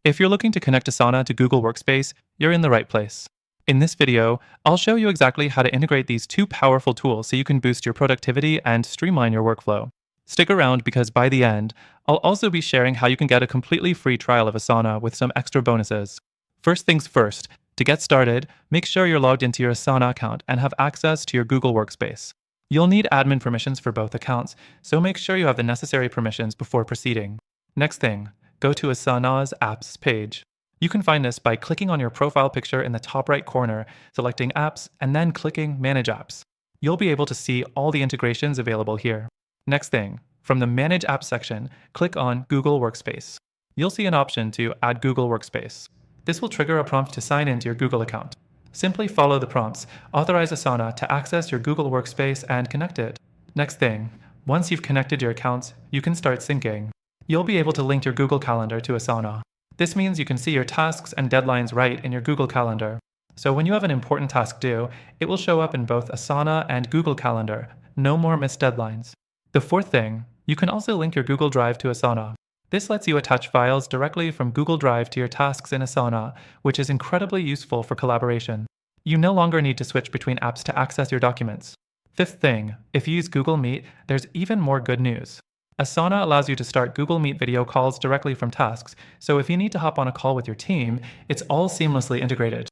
If you're looking to connect Asana to Google Workspace, you're in the right place. In this video, I'll show you exactly how to integrate these two powerful tools so you can boost your productivity and streamline your workflow. Stick around because by the end, I'll also be sharing how you can get a completely free trial of Asana with some extra bonuses. First things first, to get started, make sure you're logged into your Asana account and have access to your Google Workspace. You'll need admin permissions for both accounts, so make sure you have the necessary permissions before proceeding. Next thing, go to Asana's Apps page. You can find this by clicking on your profile picture in the top right corner, selecting Apps, and then clicking Manage Apps. You'll be able to see all the integrations available here. Next thing, from the Manage Apps section, click on Google Workspace. You'll see an option to add Google Workspace. This will trigger a prompt to sign into your Google account. Simply follow the prompts, authorize Asana to access your Google Workspace, and connect it. Next thing, once you've connected your accounts, you can start syncing. You'll be able to link your Google Calendar to Asana. This means you can see your tasks and deadlines right in your Google Calendar. So when you have an important task due, it will show up in both Asana and Google Calendar. No more missed deadlines. The fourth thing, you can also link your Google Drive to Asana. This lets you attach files directly from Google Drive to your tasks in Asana, which is incredibly useful for collaboration. You no longer need to switch between apps to access your documents. Fifth thing, if you use Google Meet, there's even more good news. Asana allows you to start Google Meet video calls directly from tasks, so if you need to hop on a call with your team, it's all seamlessly integrated.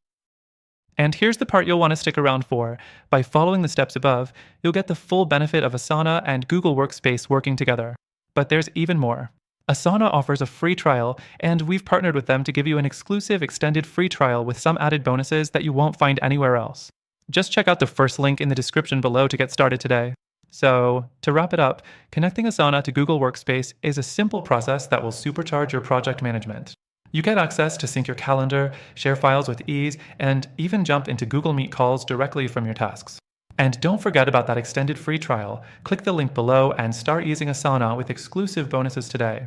And here's the part you'll want to stick around for. By following the steps above, you'll get the full benefit of Asana and Google Workspace working together. But there's even more. Asana offers a free trial, and we've partnered with them to give you an exclusive extended free trial with some added bonuses that you won't find anywhere else. Just check out the first link in the description below to get started today. So, to wrap it up, connecting Asana to Google Workspace is a simple process that will supercharge your project management. You get access to sync your calendar, share files with ease, and even jump into Google Meet calls directly from your tasks. And don't forget about that extended free trial. Click the link below and start using Asana with exclusive bonuses today.